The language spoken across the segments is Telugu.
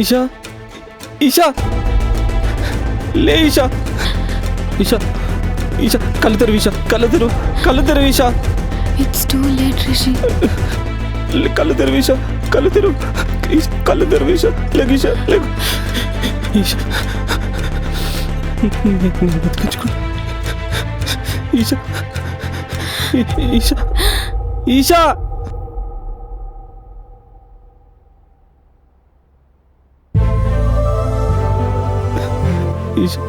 ఈషా ఈషా లే ఈషా ఈషా ఈషా కళ్ళు తెరువు ఈషా కళ్ళు తెరువు Isha. It's too late Rishi. కళ్ళు తెరువు ఈషా కళ్ళు తెరువు ఈషా లేకు ఈషా లేకు ఈషా. నేను బతికించుకోండి ఈషా ఈషా ఈషా. ఈషా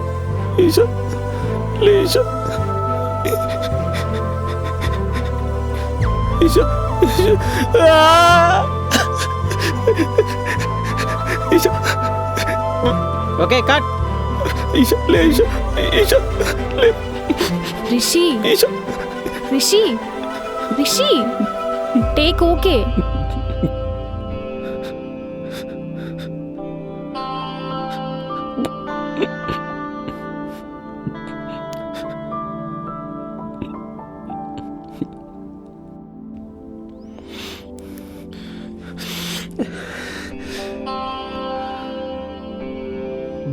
ఈషా లే ఈషా ఈషా ఈషా. Okay cut. ఈషా లే ఈషా ఈషా లే రిషి ఈషా. Rishi Rishi take okay.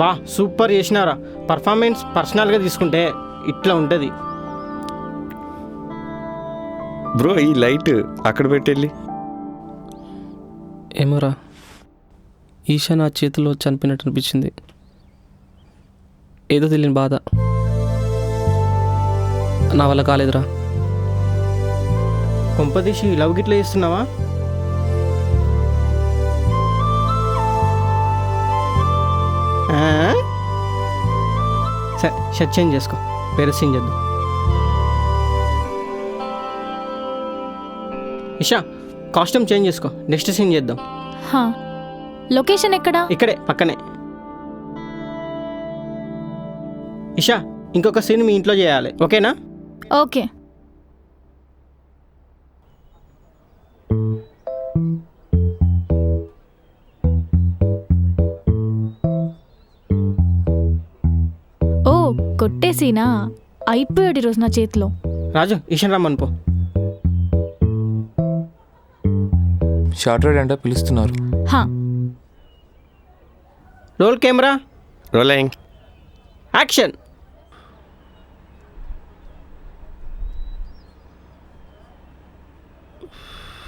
బా సూపర్ చేసినారా. పర్ఫార్మెన్స్ పర్సనల్గా తీసుకుంటే ఇట్లా ఉంటుంది. బ్రో ఈ లైట్ అక్కడ పెట్టెళ్ళి. ఏమోరా ఈషా నా చేతిలో చనిపోయినట్టు అనిపించింది. ఏదో తెలియని బాధ. నా వల్ల కాలేదురా. కొంపదీసి లవ్ గిట్లా చేస్తున్నావా? సరే షర్ట్ చేంజ్ చేసుకో, వేరే సీన్ చేద్దాం. ఇషా కాస్ట్యూమ్ చేంజ్ చేసుకో, నెక్స్ట్ సీన్ చేద్దాం. లొకేషన్ ఎక్కడా? ఇక్కడే పక్కనే. ఇషా ఇంకొక సీన్ మీ ఇంట్లో చేయాలి, ఓకేనా? ఓకే. ఓ కొట్టేసినా అయిపోయాడు ఈరోజు నా చేతిలో. రాజు ఇషన్ రమ్మని పో. షార్ట్ రైడ్ అంటే పిలుస్తున్నారు. Roll camera rolling action.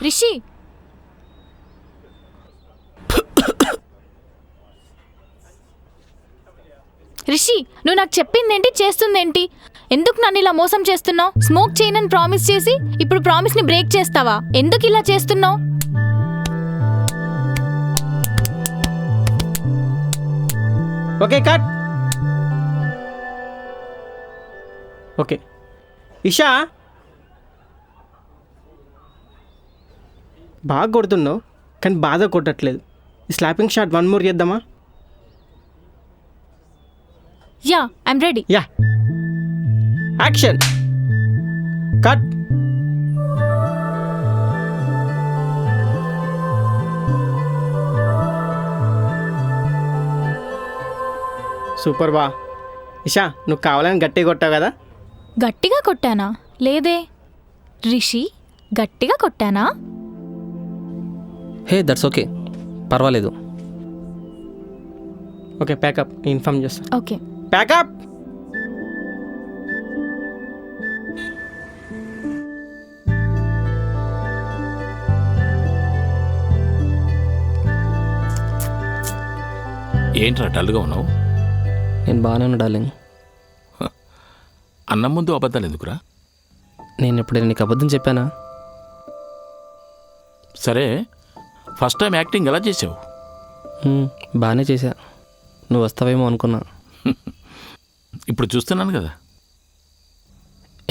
Rishi Rishi నువ్వు నాకు చెప్పిందేంటి, చేస్తుందేంటి? ఎందుకు నన్ను ఇలా మోసం చేస్తున్నావు? స్మోక్ చేయనని ప్రామిస్ చేసి ఇప్పుడు ప్రామిస్ ని బ్రేక్ చేస్తావా? ఎందుకు ఇలా చేస్తున్నావు? Okay cut. ఓకే ఇషా బాగా కొడుతున్నావు కానీ బాధ కొట్టట్లేదు. ఈ స్లాపింగ్ షాట్ వన్ మోర్ చేద్దామా? Yeah I'm ready. Yeah action cut. Super బా. ఇషా నువ్వు కావాలని గట్టిగా కొట్టావు కదా? గట్టిగా కొట్టానా? లేదే. రిషి గట్టిగా కొట్టానా? హే దట్స్ ఓకే, పర్వాలేదు. ఓకే ప్యాకప్, ఇన్ఫార్మ్ చేస్తా. Okay pack up. ఏంట్రా డల్గా ఉన్నావు? నేను బాగానే ఉన్నా డార్లింగ్. అన్నం ముందు అబద్ధాలు ఎందుకురా? నేను ఎప్పుడైనా నీకు అబద్ధం చెప్పానా? సరే ఫస్ట్ టైం యాక్టింగ్ ఎలా చేసావు? బాగానే చేశా. నువ్వు వస్తావేమో అనుకున్నా. ఇప్పుడు చూస్తున్నాను కదా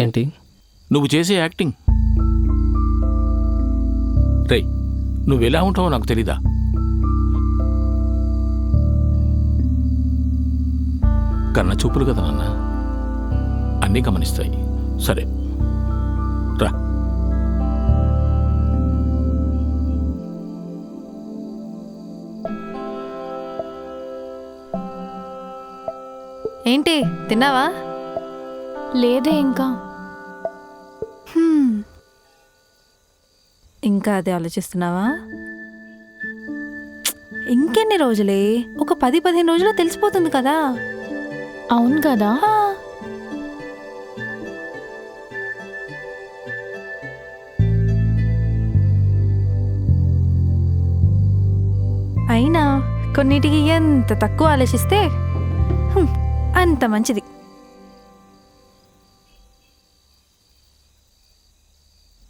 ఏంటి నువ్వు చేసే యాక్టింగ్. రేయ్ నువ్వు ఎలా ఉంటావో నాకు తెలీదా? కన్న చూపులు కదా నాన్న, అన్నీ గమనిస్తాయి. సరే రా. ఏంటి తిన్నావా? లేదే ఇంకా. ఇంకా అదే ఆలోచిస్తున్నావా? ఇంకెన్ని రోజులే? ఒక 10-15 రోజుల్లో తెలిసిపోతుంది కదా. అవును కదా. అయినా కొన్నిటికి ఎంత తక్కువ ఆలోచిస్తే అంత మంచిది.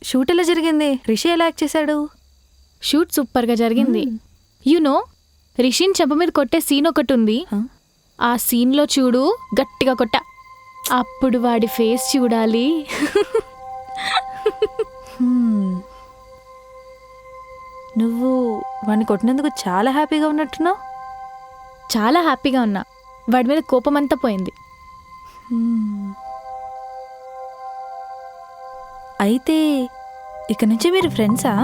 షూట్ ఎలా జరిగింది? రిషి ఎలా యాక్ట్ చేశాడు? షూట్ సూపర్గా జరిగింది. నో రిషిన్ చెంప మీద కొట్టే సీన్ ఒకటి ఉంది. ఆ సీన్లో చూడు, గట్టిగా కొట్ట, అప్పుడు వాడి ఫేస్ చూడాలి. నువ్వు వాడిని కొట్టినందుకు చాలా హ్యాపీగా ఉన్నట్టున్నావు. చాలా హ్యాపీగా ఉన్నా. వాడి మీద కోపం అంతా పోయింది. అయితే ఇక నుంచి మీరు ఫ్రెండ్సా?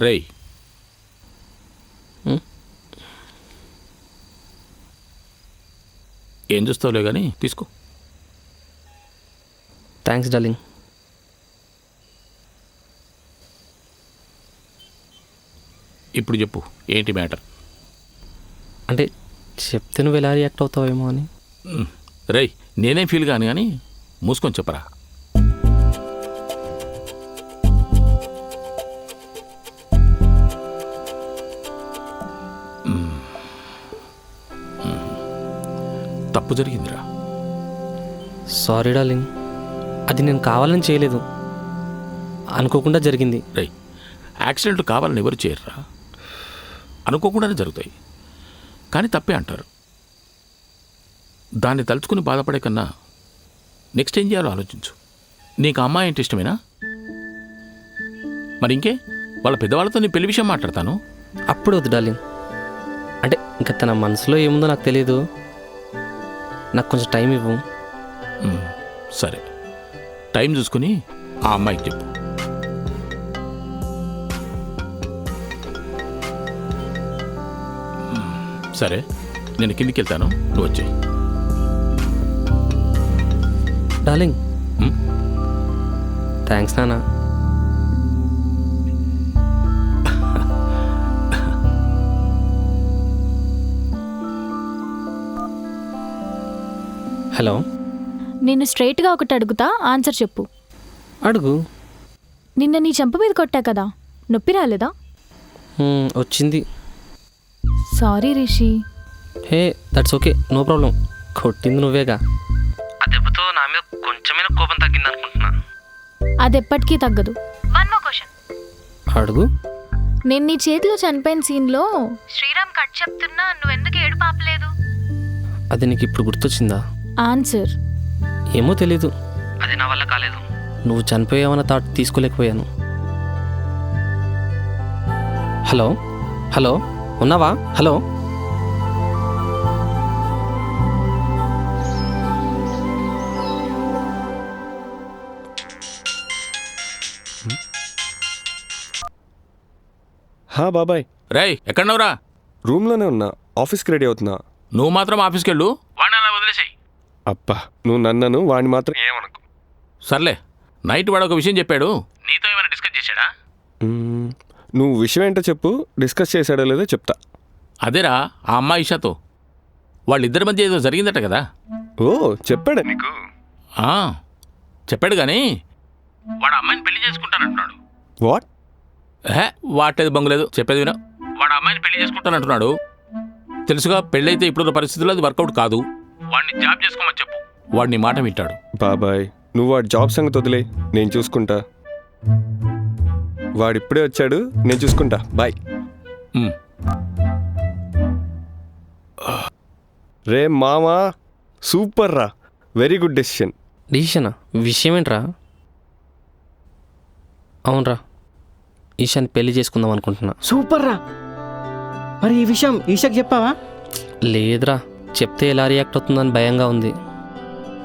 రేయ్, ఏం చూస్తావులే కానీ తీసుకో. Thanks darling. ఇప్పుడు చెప్పు, ఏంటి మ్యాటర్? అంటే చెప్తే నువ్వు ఎలా రియాక్ట్ అవుతావేమో అని. రేయ్, నేనేం ఫీల్ కాను కానీ మూసుకొని చెప్పరా. తప్పు జరిగిందిరా. సారీ డార్లింగ్, అది నేను కావాలని చేయలేదు, అనుకోకుండా జరిగింది. రేయ్, యాక్సిడెంట్లు కావాలని ఎవరు చేయరురా, అనుకోకుండానే జరుగుతాయి. కానీ తప్పే అంటారు. దాన్ని తలుచుకుని బాధపడే కన్నా నెక్స్ట్ ఏం చేయాలో ఆలోచించు. నీకు అమ్మాయి అంటే ఇష్టమేనా? మరి ఇంకే, వాళ్ళ పెద్దవాళ్ళతో నీ పెళ్లి విషయం మాట్లాడతాను. అప్పుడు వద్దు డార్లింగ్. అంటే ఇంకా తన మనసులో ఏముందో నాకు తెలియదు. నాకు కొంచెం టైం ఇవ్వు. సరే, టైం చూసుకుని ఆ అమ్మాయికి చెప్పు. సరే, నేను కిందికి వెళ్తాను, నువ్వు వచ్చేయి. డార్లింగ్, థ్యాంక్స్ నాన్న. హలో, నేను స్ట్రైట్గా ఒకటి అడుగుతా, ఆన్సర్ చెప్పు. అడుగు. నిన్న నీ చెంప మీద కొట్టా కదా, నొప్పి రాలేదా? వచ్చింది. Sorry Rishi. Hey, that's okay, no problem. కొట్టింది నువ్వేగా. ఆ దెబ్బతో నా మీద కొంచెమైనా కోపం తగ్గింది అనుకుంటున్నా. అది ఎప్పటికీ తగ్గదు. అడుగు. నేను నీ చేతిలో చనిపోయిన సీన్లో శ్రీరామ్ కట్ చెప్తున్నా, నువ్వెందుకు ఏడుపు ఆపలేదు? అది నీకు ఇప్పుడు గుర్తొచ్చిందా? ఆన్సర్ ఏమో తెలీదు, అది నా వల్ల కాలేదు. నువ్వు చనిపోయావన్న థాట్ తీసుకోలేకపోయాను. హలో హలో, ఉన్నావా? హలో. బాబాయ్. రేయ్, ఎక్కడున్నావురా? రూమ్లోనే ఉన్నా, ఆఫీస్కి రెడీ అవుతున్నా. నువ్వు మాత్రం ఆఫీస్కి వెళ్ళు, వాడిని అలా వదిలేసాయి. అబ్బా, నువ్వు నన్నను వాడిని మాత్రం ఏమనుకో. సర్లే, నైట్ వాడు ఒక విషయం చెప్పాడు, నీతో ఏమైనా డిస్కస్ చేశాడా? నువ్వు విషయం ఏంటో చెప్పు, డిస్కస్ చేశాడో లేదో చెప్తా. అదేరా, ఆ అమ్మాయి ఇషాతో వాళ్ళిద్దరి మధ్య ఏదో జరిగిందట కదా. ఓ, చెప్పాడా నీకు? చెప్పాడు కానీ వాడు అమ్మాయిని పెళ్లి చేసుకుంటానంటున్నాడు. వాట్? వాటేది బంగులేదు, చెప్పేది విను. వాడు అమ్మాయిని పెళ్లి చేసుకుంటానంటున్నాడు. తెలుసుగా, పెళ్ళైతే ఇప్పుడున్న పరిస్థితుల్లో అది వర్కౌట్ కాదు. వాడిని జాబ్ చేసుకోమని చెప్పు, వాడిని మాట వింటాడు. బాబాయ్, నువ్వు వాడి జాబ్ సంగతి వదిలే, నేను చూసుకుంటా. వాడిప్పుడే వచ్చాడు, నేను చూసుకుంటా. బాయ్. రే మామా, సూపర్ రా, వెరీ గుడ్ డెసిషన్. డెసిషనా? విషయం ఏంట్రా? అవునరా, ఈశాని పెళ్లి చేసుకుందాం అనుకుంటున్నా. సూపర్ రా. మరి ఈ విషయం ఈషాకి చెప్పావా? లేదురా, చెప్తే ఎలా రియాక్ట్ అవుతుందని భయంగా ఉంది.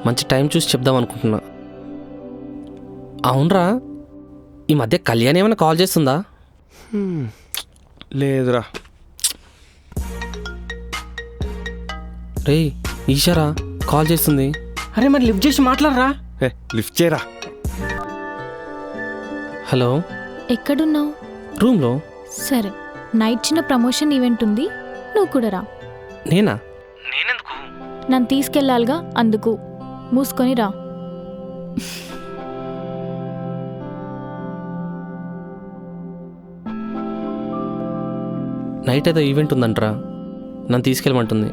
మంచి టైం చూసి చెప్దాం అనుకుంటున్నా. అవునరా, ఈ మధ్య కళ్యాణ్ ఏమైనా కాల్ చేస్తుందా? లేదురా. రేయ్ ఈషారా కాల్ చేస్తుంది. అరే మరి లిఫ్ట్ చేసి మాట్లాడరా. లిఫ్ట్ చేయరా. హలో, ఎక్కడున్నావు? రూమ్లో. సరే, నైట్ చిన్న ప్రమోషన్ ఈవెంట్ ఉంది, నువ్వు కూడా రా. నేనా? నేనెందుకు? నన్ను తీసుకెళ్ళాలిగా, అందుకు. మూసుకొని రా. నైట్ ఏదో ఈవెంట్ ఉందంటరా, నన్ను తీసుకెళ్ళమంటుంది.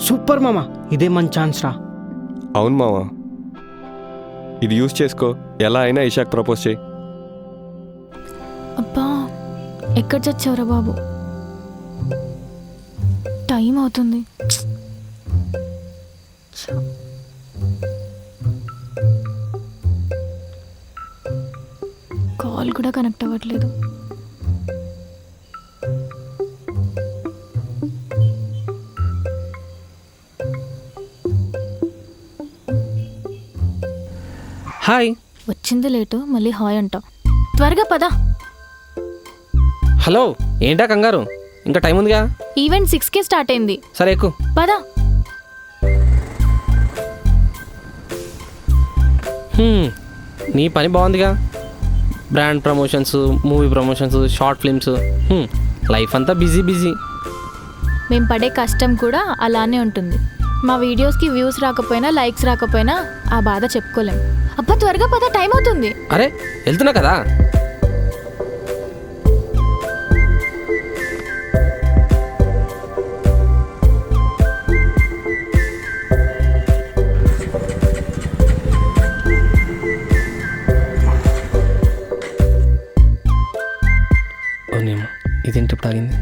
సూపర్ మామ, ఇదే మంచి ఛాన్స్ రా. అవును మావా, ఇది యూజ్ చేసుకో. ఎలా అయినా ఇషాక్ ప్రపోజ్ చేయి. అబ్బా, ఎక్కడ చచ్చావురా బాబు? టైం అవుతుంది. కాల్ కూడా కనెక్ట్ అవ్వట్లేదు. హాయ్. వచ్చింది లేటు, మళ్ళీ హాయ్ అంటావు. త్వరగా పద. హలో, ఏంటా కంగారు? ఇంకా టైం ఉందిగా. ఈవెంట్ 6కే స్టార్ట్ అయింది. సరే ఎక్కు. పద. నీ పని బాగుందిగా. Brand promotions, movie promotions, short films, life అంతా బిజీ బిజీ. మేము పడే కష్టం కూడా అలానే ఉంటుంది. మా వీడియోస్కి వ్యూస్ రాకపోయినా, లైక్స్ రాకపోయినా ఆ బాధ చెప్పుకోలేం. అబ్బా త్వరగా పద, టైం అవుతుంది. అరే వెళ్తున్నా కదా. ఓనేమో ఇదేంటి ఇప్పుడు ఆగింది?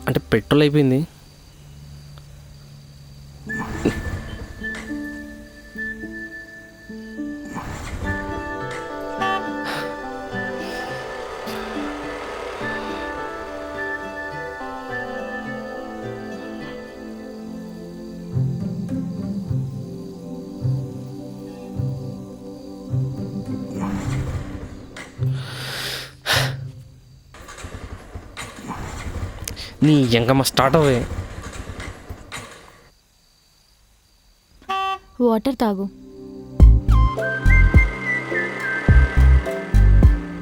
అంటే పెట్రోల్ అయిపోయింది. నీ ఎంకమ్మ స్టార్ట్ అవే. వాటర్ తాగు.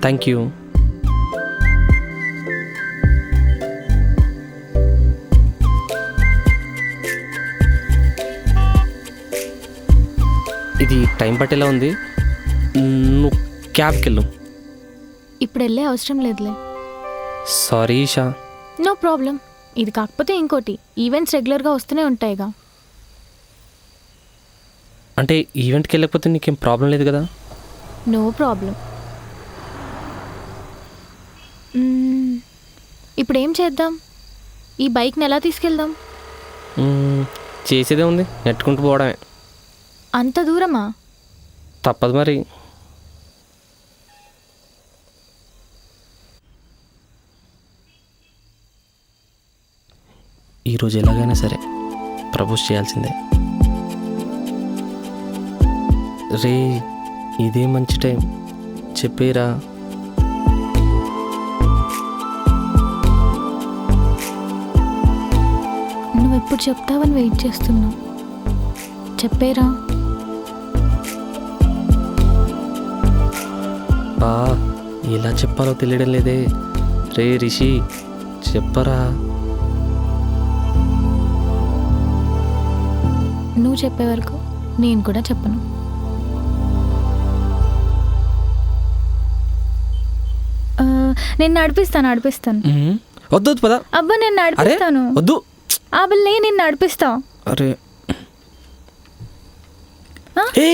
Thank you. ఇది టైం పట్టేలా ఉంది, నువ్వు క్యాబ్కి వెళ్ళు. ఇప్పుడు వెళ్ళే అవసరం లేదులే. సారీ ఈషా. No problem. ఇది కాకపోతే ఇంకోటి, ఈవెంట్స్ రెగ్యులర్గా వస్తూనే ఉంటాయిగా. అంటే ఈవెంట్కి వెళ్ళకపోతే నీకేం ప్రాబ్లం లేదు కదా? No problem. ఇప్పుడు ఏం చేద్దాం? ఈ బైక్ని ఎలా తీసుకెళ్దాం? చేసేదే ఉంది, నెట్టుకుంటూ పోవడమే. అంత దూరమా? తప్పదు మరి. ఈరోజు ఎలాగైనా సరే ప్రపోజ్ చేయాల్సిందే. రే ఇదే మంచి టైం, చెప్పేరా. నువ్వెప్పుడు చెప్తావని వెయిట్ చేస్తున్నా. చెప్పేరా. బా ఎలా చెప్పాలో తెలియడం లేదే. రే రిషి చెప్పరా. నువ్వు చెప్పే వరకు నేను కూడా చెప్పను. నేను నడిపిస్తాను. వద్దు వద్దు పద. అబ్బా నేను నడిపిస్తాను. వద్దు. అబ్బలే నేను నడిపిస్తా. అరే ఏ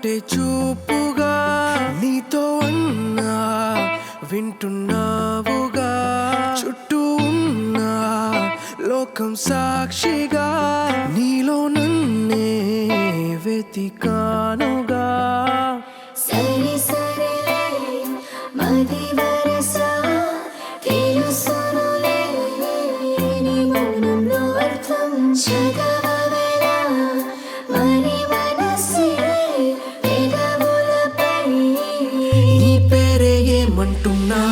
ఒకటే చూపుగా నీతో అన్నా వింటున్నావుగా చుట్టూ ఉన్నా లోకం సాక్షిగా నీలో నన్నే వెతికానుగా సరి సరిలే మది వరస తెలుసునులే నీ మౌనంలో అర్థం చదవవేలా మరి మనసే పెదవులపై నీ పేరే ఏమంటున్నా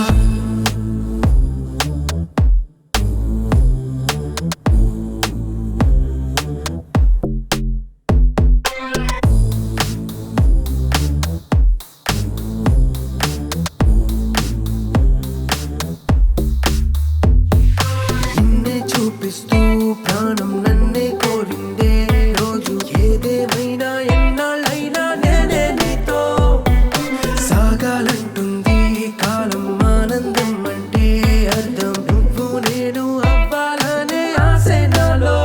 నిన్నే చూపిస్తూ ప్రాణం నన్నే కోరిందే రోజు ఏదేమైనా ఎన్నాళ్ళైనా నేనే నీతో సాగాలంటుంది కాలం ఆనందం అంటే అర్థం నువ్వు నేను అవ్వాలనే ఆశే నాలో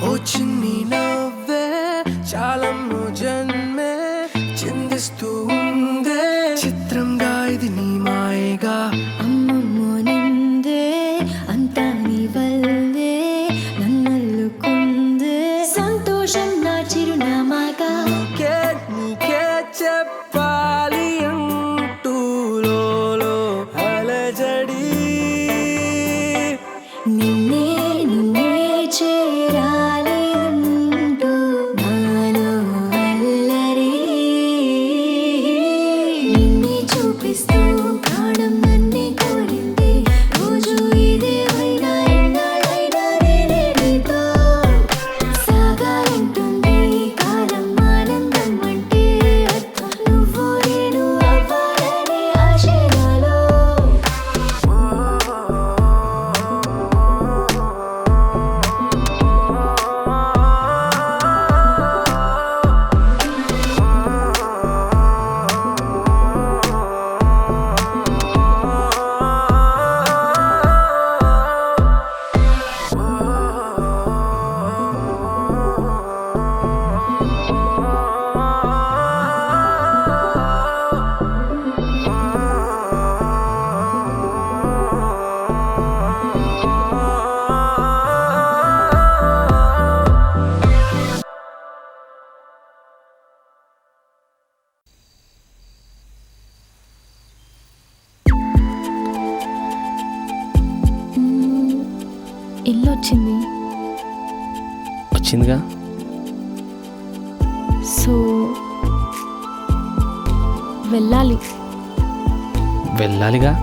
ఓ చిన్ని నవ్వే చాలమ్మో జన్మే చిందిస్తూ ఉందే చిత్రంగా ఇది నీ మాయగా అమ్మమ్మో నిందే అంతా నీ వల్లే నన్నల్లుకుందే సంతోషం నా చిరునామాగా నీకే చెప్పాలి అంటూ లోలో అలజడి నిన్నే నిన్నే చేరాలి అంటూ నాలో అల్లరి నిన్నే చూపిస్తూ ప్రాణం నన్నే కోరింది రోజు ఇదేమైనా ఎన్నాళ్ళైనా నేనే నీతో సాగాలంటుంది కాలం ఆనందం అంటే అర్థం నువ్వు నేను అవ్వాలనే ఆశ నాలో ఇల్లు వచ్చింది. వచ్చిందిగా. సో వెళ్ళాలి. వెళ్ళాలిగా.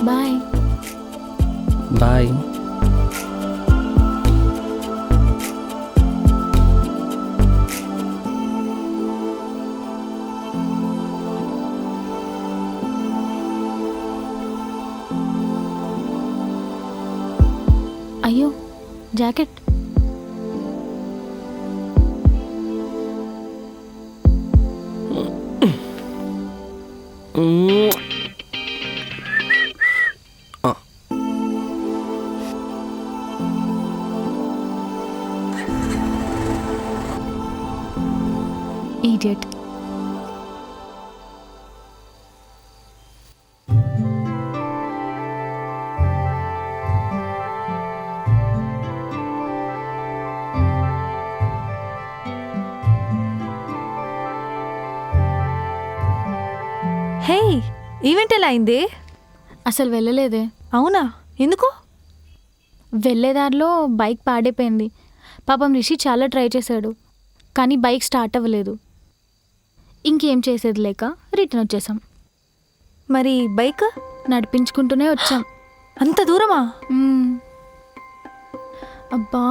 బాయ్. బాయ్. అయ్యో జాకెట్. ఈడియట్. హే, ఈవెంట్ ఎలా అయింది? అసలు వెళ్ళలేదే. అవునా, ఎందుకు? వెళ్ళేదారిలో బైక్ పాడైపోయింది. పాపం రిషి చాలా ట్రై చేశాడు, కానీ బైక్ స్టార్ట్ అవ్వలేదు. ఇంకేం చేసేది లేక రిటర్న్ వచ్చేసాం. మరి బైక్ నడిపించుకుంటూనే వచ్చాం. అంత దూరమా? అబ్బా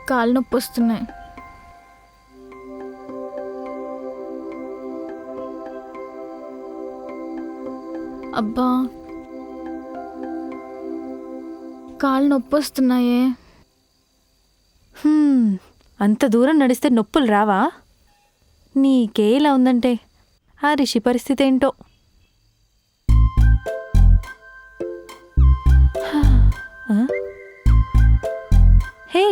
కాళ్ళు నొప్పి వస్తున్నాయి. అబ్బా కాళ్ళు నొప్పి వస్తున్నాయే. అంత దూరం నడిస్తే నొప్పులు రావా? నీకే ఇలా ఉందంటే ఆ రిషి పరిస్థితి ఏంటో. ఆ? హే,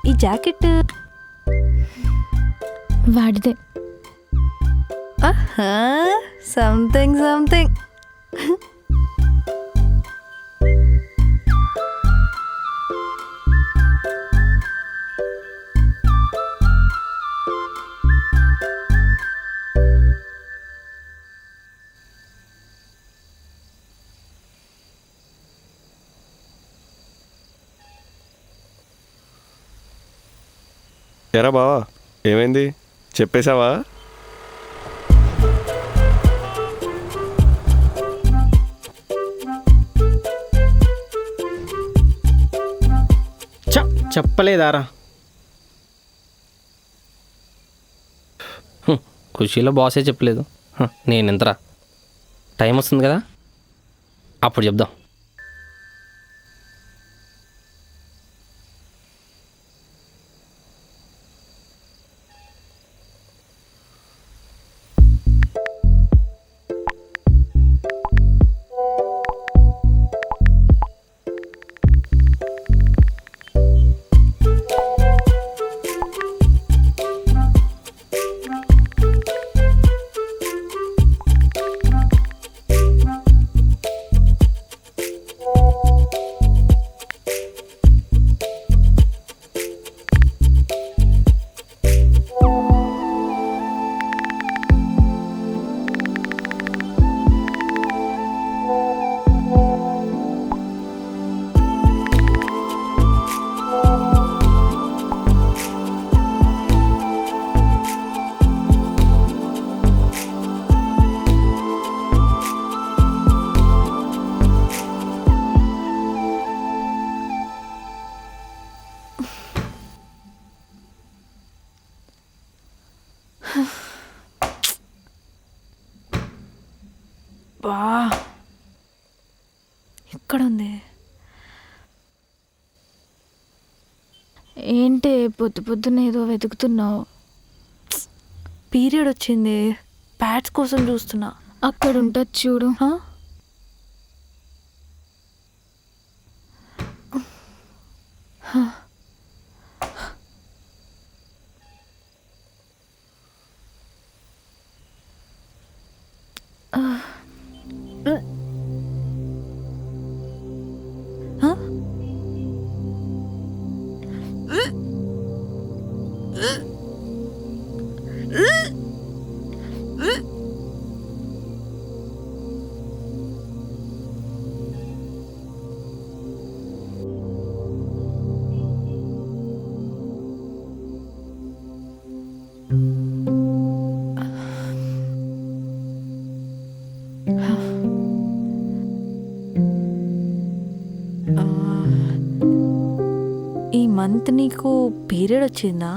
ఈ జాకెట్ వాడిదే. Something something. ఎరా బావా, ఏమైంది చెప్పేశావా? చెప్పలేదారా? ఖుషీలో బాసే చెప్పలేదు. నేను ఎంతరా, టైం వస్తుంది కదా అప్పుడు చెప్దాం. బా, ఇక్కడ ఉంది. ఏంటి పొద్దున్న ఏదో వెతుకుతున్నావు? పీరియడ్ వచ్చింది, ప్యాడ్స్ కోసం చూస్తున్నా. అక్కడ ఉంటుంది చూడు. హా? ఈ మంత్ నీకు పీరియడ్ వచ్చిందా?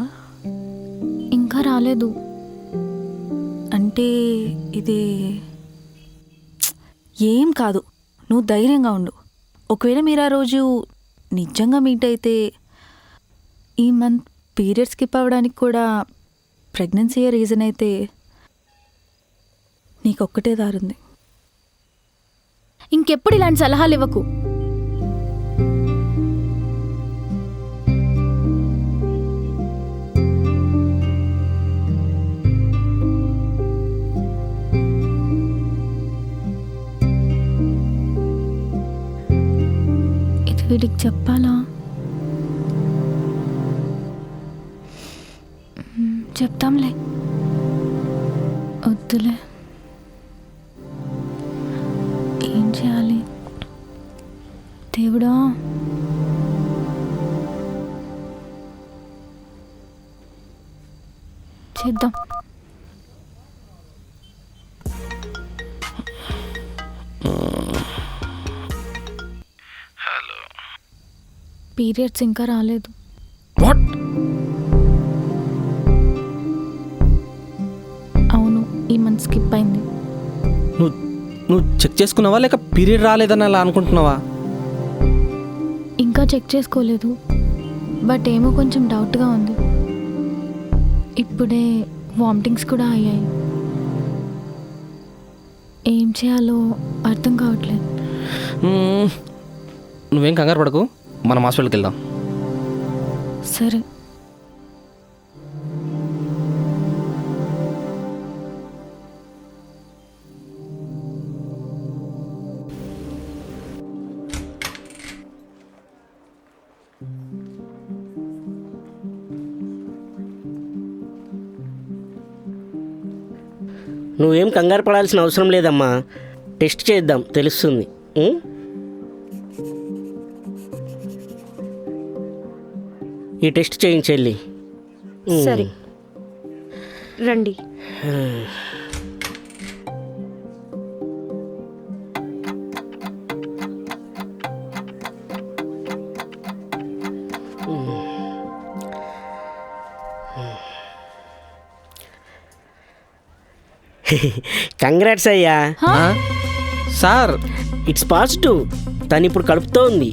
ఇంకా రాలేదు. అంటే ఇది ఏం కాదు, నువ్వు ధైర్యంగా ఉండు. ఒకవేళ మీరు ఆ రోజు నిజంగా మీట్ అయితే ఈ మంత్ పీరియడ్ స్కిప్ అవ్వడానికి కూడా ప్రెగ్నెన్సీ రీజన్ అయితే నీకొక్కటే దారుంది. ఇంకెప్పుడు ఇలాంటి సలహాలు ఇవ్వకు. ఇది వీడికి చెప్పాలా? చెప్తాంలే, వద్దులే. ఏం చేయాలి దేవుడా? చేద్దాం. హలో, పీరియడ్స్ ఇంకా రాలేదు. వాట్? అవును, ఈ మంత్ స్కిప్ అయింది. నువ్వు చెక్ చేసుకున్నావా లేక పీరియడ్ రాలేదని అలా అనుకుంటున్నావా? ఇంకా చెక్ చేసుకోలేదు, బట్ ఏమో కొంచెం డౌట్గా ఉంది. ఇప్పుడే వామిటింగ్స్ కూడా అయ్యాయి. ఏం చేయాలో అర్థం కావట్లేదు. నువ్వేం కంగారు పడకు, మనం హాస్పిటల్కి వెళ్దాం. సరే. నువ్వేం కంగారు పడాల్సిన అవసరం లేదమ్మా. టెస్ట్ చేద్దాం, తెలుస్తుంది. ఈ టెస్ట్ చేయించెల్లి. సరే రండి. కంగ్రాట్స్ అయ్యా. Sir, it's positive. తను ఇప్పుడు కడుపుతో ఉంది.